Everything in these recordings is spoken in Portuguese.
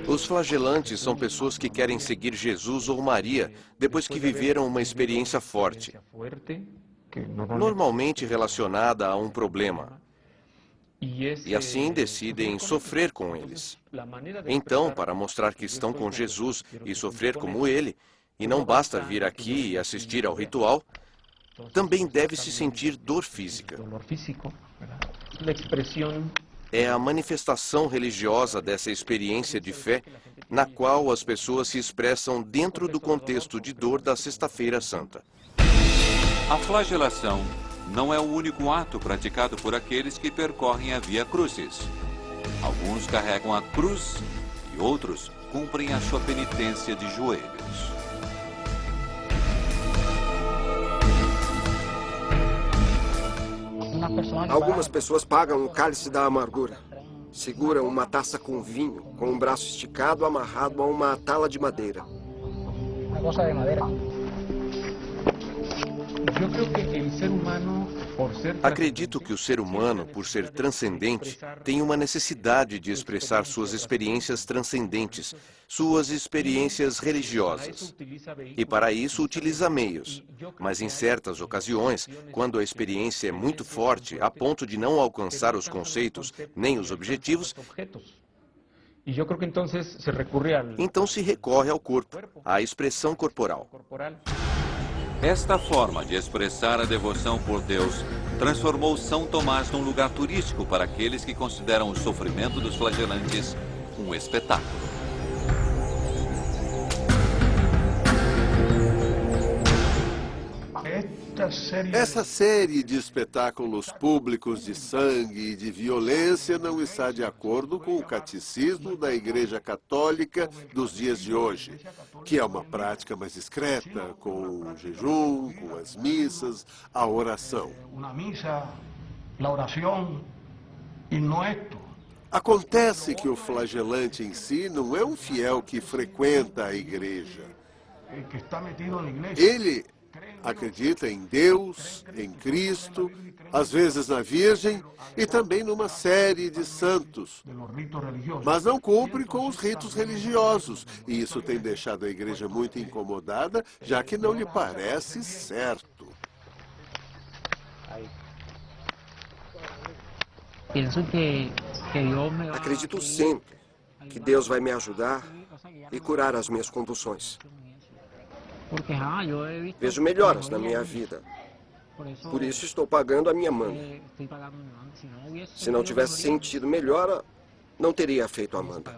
Os flagelantes são pessoas que querem seguir Jesus ou Maria depois que viveram uma experiência forte, normalmente relacionada a um problema, e assim decidem sofrer com eles. Então, para mostrar que estão com Jesus e sofrer como ele, e não basta vir aqui e assistir ao ritual, também deve-se sentir dor física. É a manifestação religiosa dessa experiência de fé na qual as pessoas se expressam dentro do contexto de dor da Sexta-feira Santa. A flagelação não é o único ato praticado por aqueles que percorrem a Via Crucis. Alguns carregam a cruz e outros cumprem a sua penitência de joelhos. Algumas pessoas pagam o cálice da amargura. Seguram uma taça com vinho, com um braço esticado amarrado a uma tala de madeira. Acredito que o ser humano, por ser transcendente, tem uma necessidade de expressar suas experiências transcendentes, suas experiências religiosas. E para isso utiliza meios. Mas em certas ocasiões, quando a experiência é muito forte, a ponto de não alcançar os conceitos nem os objetivos, então se recorre ao corpo, à expressão corporal. Esta forma de expressar a devoção por Deus transformou São Tomás num lugar turístico para aqueles que consideram o sofrimento dos flagelantes um espetáculo. Essa série de espetáculos públicos de sangue e de violência não está de acordo com o catecismo da Igreja Católica dos dias de hoje, que é uma prática mais discreta, com o jejum, com as missas, a oração. Acontece que o flagelante em si não é um fiel que frequenta a igreja. Ele acredita em Deus, em Cristo, às vezes na Virgem e também numa série de santos, mas não cumpre com os ritos religiosos. E isso tem deixado a igreja muito incomodada, já que não lhe parece certo. Acredito sempre que Deus vai me ajudar e curar as minhas convulsões. Vejo melhoras na minha vida. Por isso estou pagando a minha manda. Se não tivesse sentido melhora, não teria feito a manda.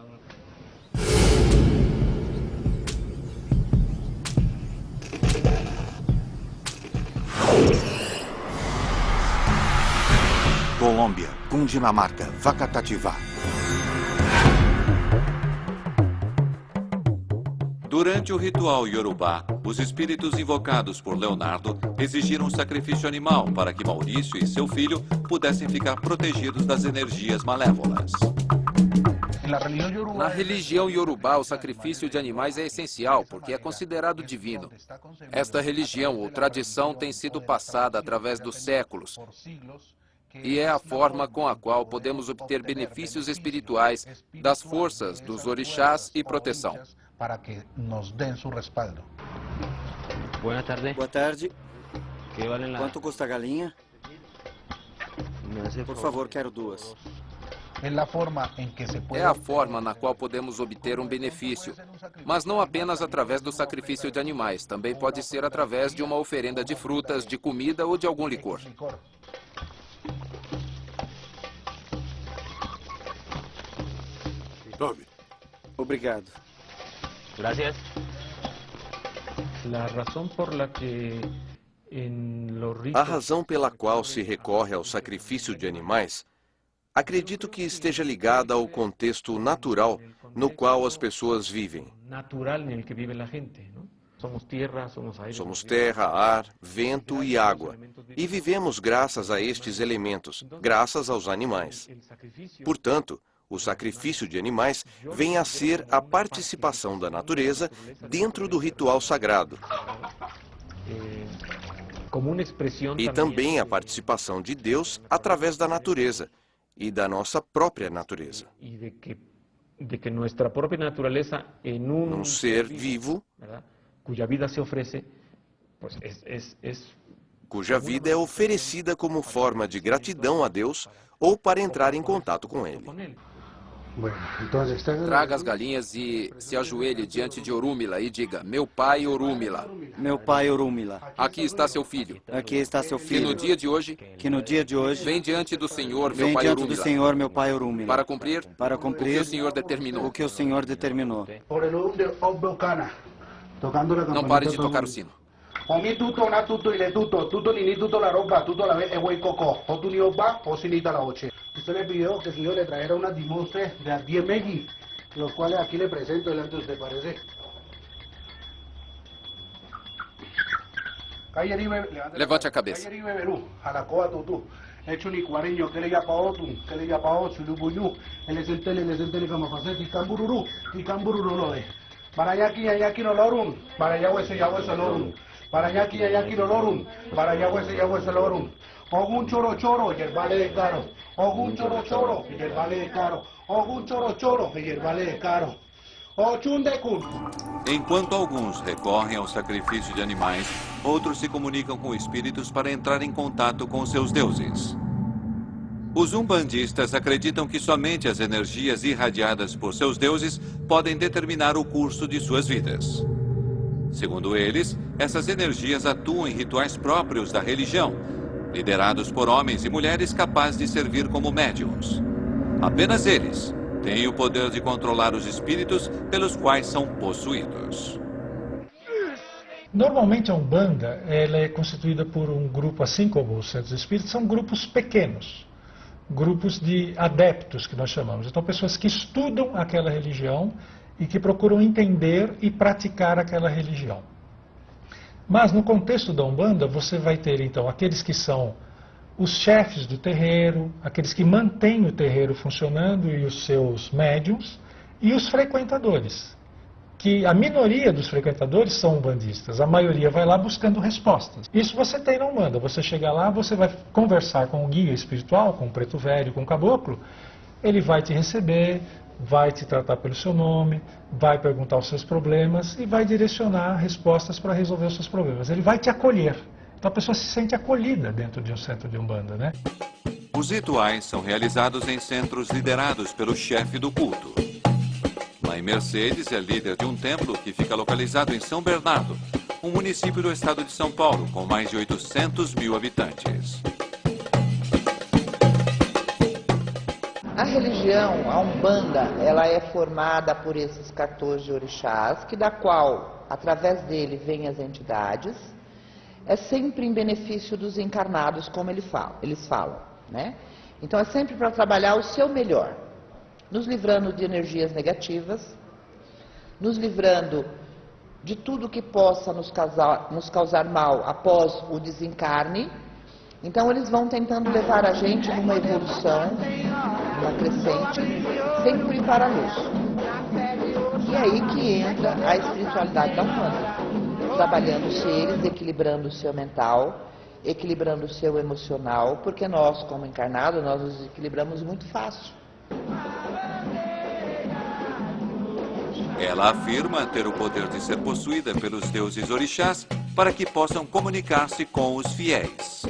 Colômbia, Cundinamarca, Facatativá. Durante o ritual Yorubá, os espíritos invocados por Leonardo exigiram um sacrifício animal para que Maurício e seu filho pudessem ficar protegidos das energias malévolas. Na religião Yorubá, o sacrifício de animais é essencial, porque é considerado divino. Esta religião ou tradição tem sido passada através dos séculos, e é a forma com a qual podemos obter benefícios espirituais das forças dos orixás e proteção. Para que nos den su respaldo. Boa tarde. Quanto custa a galinha? Por favor, quero duas. É a forma na qual podemos obter um benefício, mas não apenas através do sacrifício de animais, também pode ser através de uma oferenda de frutas, de comida ou de algum licor. Tome. Obrigado. Gracias. A razão pela qual se recorre ao sacrifício de animais, acredito que esteja ligada ao contexto natural no qual as pessoas vivem. Somos terra, ar, vento e água, e vivemos graças a estes elementos, graças aos animais. Portanto, o sacrifício de animais vem a ser a participação da natureza dentro do ritual sagrado. E também a participação de Deus através da natureza e da nossa própria natureza. num ser vivo, cuja vida é oferecida como forma de gratidão a Deus ou para entrar em contato com Ele. Traga as galinhas e se ajoelhe diante de Orúmila e diga: meu pai Orúmila. Meu pai Orúmila. Aqui está seu filho. Aqui está seu filho. Que no dia de hoje, vem diante do Senhor, meu vem pai diante Orúmila. do Senhor, meu pai Orúmila. Para cumprir o que o Senhor determinou. O que o Senhor determinou. Não pare de tocar o sino. Omi tuto na tuto ile tuto ni tuto la ropa, tuto la ve güey coco, o tu ni oba, o sinita la oche. Usted le pidió que el señor le trajera unas dimostres de 10 megis, los cuales aquí le presento delante de usted, parece. Levante a cabeça. Jalacoa tutu. Hecho ni cuareño, que le ya pa otro, sulubuñu, el sentele como faceti, cambururu lo de. Para allá aquí no lorum, para allá hueso ya hueso lorum. Para allá aquí no lorum, para allá hueso ya hueso lorum. Ogun choro, y el vale de caro. Ogun choro, y el vale de caro. Ogun choro, y el vale de caro. Enquanto alguns recorrem ao sacrifício de animais, outros se comunicam com espíritos para entrar em contato com seus deuses. Os umbandistas acreditam que somente as energias irradiadas por seus deuses podem determinar o curso de suas vidas. Segundo eles, essas energias atuam em rituais próprios da religião, liderados por homens e mulheres capazes de servir como médiuns. Apenas eles têm o poder de controlar os espíritos pelos quais são possuídos. Normalmente a Umbanda ela é constituída por um grupo, assim como os centros espíritas, são grupos pequenos. Grupos de adeptos, que nós chamamos. Então, pessoas que estudam aquela religião e que procuram entender e praticar aquela religião. Mas, no contexto da Umbanda, você vai ter, então, aqueles que são os chefes do terreiro, aqueles que mantêm o terreiro funcionando e os seus médiuns, e os frequentadores. Que a minoria dos frequentadores são umbandistas, a maioria vai lá buscando respostas. Isso você tem na Umbanda, você chega lá, você vai conversar com o guia espiritual, com o preto velho, com o caboclo, ele vai te receber, vai te tratar pelo seu nome, vai perguntar os seus problemas e vai direcionar respostas para resolver os seus problemas. Ele vai te acolher. Então a pessoa se sente acolhida dentro de um centro de Umbanda, né? Os rituais são realizados em centros liderados pelo chefe do culto. Mãe Mercedes é líder de um templo que fica localizado em São Bernardo, um município do estado de São Paulo, com mais de 800 mil habitantes. A religião, a Umbanda, ela é formada por esses 14 orixás, que da qual, através dele, vêm as entidades. É sempre em benefício dos encarnados, como eles falam, né? Então é sempre para trabalhar o seu melhor. Nos livrando de energias negativas, nos livrando de tudo que possa nos causar mal após o desencarne. Então eles vão tentando levar a gente numa evolução, numa crescente, sempre para a luz. E é aí que entra a espiritualidade da Umbanda, trabalhando os seres, equilibrando o seu mental, equilibrando o seu emocional, porque nós, como encarnados, nós nos equilibramos muito fácil. Ela afirma ter o poder de ser possuída pelos deuses orixás para que possam comunicar-se com os fiéis.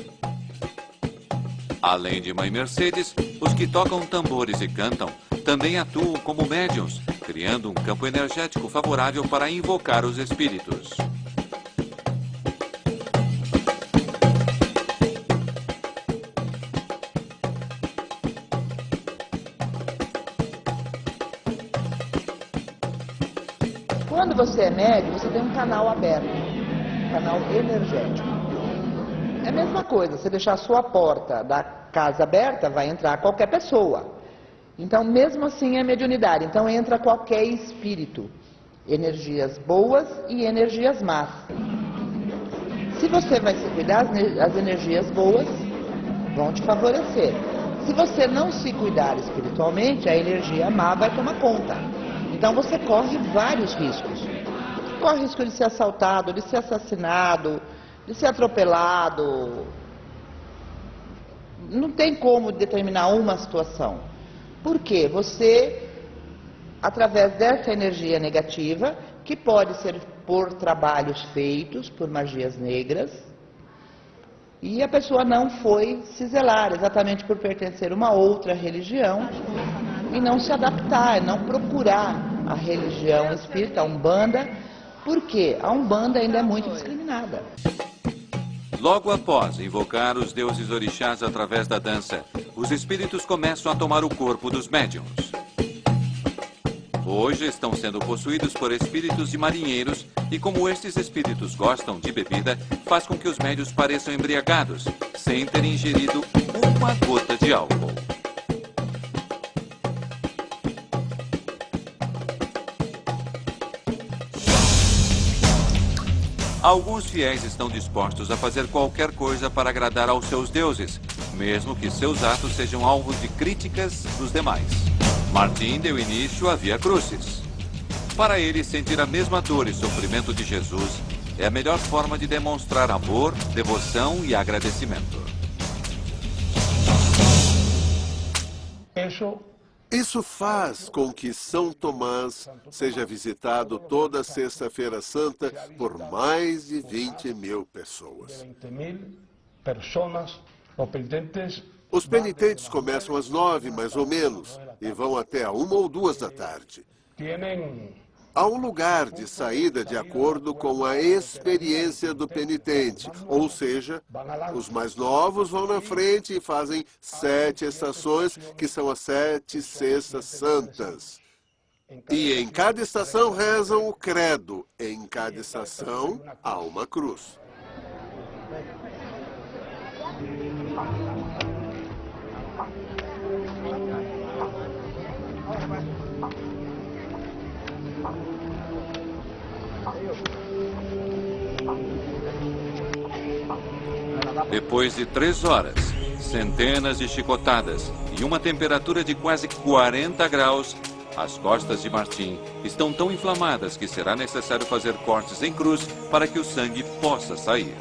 Além de Mãe Mercedes, os que tocam tambores e cantam também atuam como médiuns, criando um campo energético favorável para invocar os espíritos. Quando você é médium, você tem um canal aberto, um canal energético. É a mesma coisa, você deixar a sua porta da casa aberta, vai entrar qualquer pessoa. Então, mesmo assim, é mediunidade. Então, entra qualquer espírito. Energias boas e energias más. Se você vai se cuidar, as energias boas vão te favorecer. Se você não se cuidar espiritualmente, a energia má vai tomar conta. Então você corre vários riscos. Corre o risco de ser assaltado, de ser assassinado, de ser atropelado. Não tem como determinar uma situação. Por quê? Você através dessa energia negativa, que pode ser por trabalhos feitos por magias negras, e a pessoa não foi se zelar, exatamente por pertencer a uma outra religião, e não se adaptar, não procurar a religião espírita, a Umbanda, porque a Umbanda ainda é muito discriminada. Logo após invocar os deuses orixás através da dança, os espíritos começam a tomar o corpo dos médiuns. Hoje estão sendo possuídos por espíritos de marinheiros e como estes espíritos gostam de bebida, faz com que os médiuns pareçam embriagados, sem terem ingerido uma gota de álcool. Alguns fiéis estão dispostos a fazer qualquer coisa para agradar aos seus deuses, mesmo que seus atos sejam alvo de críticas dos demais. Martim deu início à Via Crucis. Para ele, sentir a mesma dor e sofrimento de Jesus é a melhor forma de demonstrar amor, devoção e agradecimento. Isso faz com que São Tomás seja visitado toda Sexta-feira Santa por mais de 20 mil pessoas. Os penitentes começam às 9, mais ou menos, e vão até a 1 ou 2 da tarde. Há um lugar de saída de acordo com a experiência do penitente, ou seja, os mais novos vão na frente e fazem 7 estações, que são as 7 Sextas Santas. E em cada estação rezam o credo, em cada estação há uma cruz. Depois de 3 horas, centenas de chicotadas e uma temperatura de quase 40 graus, as costas de Martim estão tão inflamadas que será necessário fazer cortes em cruz para que o sangue possa sair.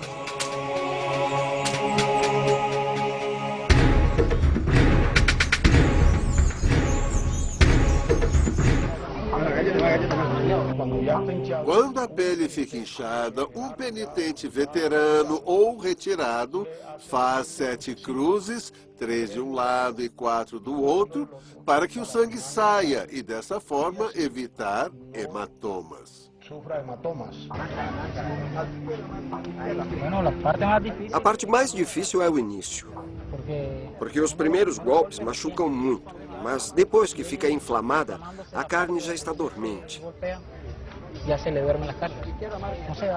Quando a pele fica inchada, um penitente veterano ou retirado faz 7 cruzes, 3 de um lado e 4 do outro, para que o sangue saia e, dessa forma, evitar hematomas. A parte mais difícil é o início, porque os primeiros golpes machucam muito, mas depois que fica inflamada, a carne já está dormente.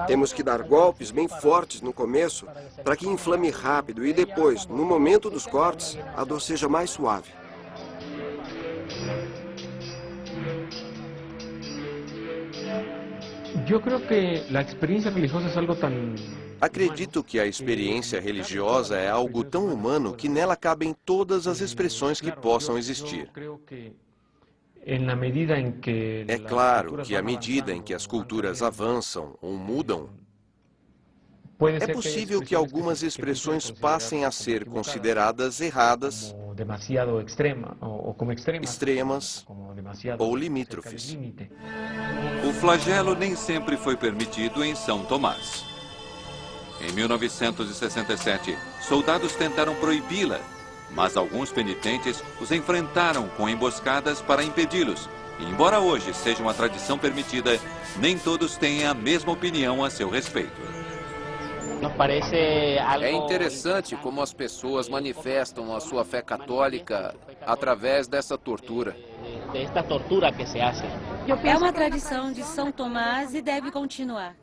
Temos que dar golpes bem fortes no começo para que inflame rápido e depois, no momento dos cortes, a dor seja mais suave. Acredito que a experiência religiosa é algo tão humano que nela cabem todas as expressões que possam existir. É claro que à medida em que as culturas avançam ou mudam, é possível que algumas expressões passem a ser consideradas erradas, extremas ou limítrofes. O flagelo nem sempre foi permitido em São Tomás. Em 1967, soldados tentaram proibi-la, mas alguns penitentes os enfrentaram com emboscadas para impedi-los. E embora hoje seja uma tradição permitida, nem todos têm a mesma opinião a seu respeito. É interessante como as pessoas manifestam a sua fé católica através dessa tortura. É uma tradição de São Tomás e deve continuar.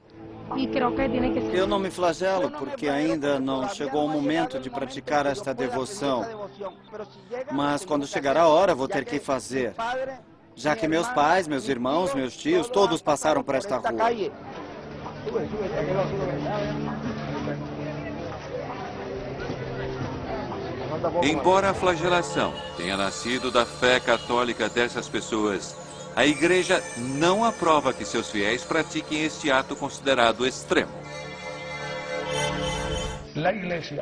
Eu não me flagelo porque ainda não chegou o momento de praticar esta devoção. Mas quando chegar a hora, vou ter que fazer. Já que meus pais, meus irmãos, meus tios, todos passaram por esta rua. Embora a flagelação tenha nascido da fé católica dessas pessoas, a Igreja não aprova que seus fiéis pratiquem este ato considerado extremo.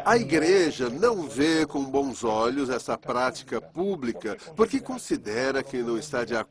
A Igreja não vê com bons olhos essa prática pública porque considera que não está de acordo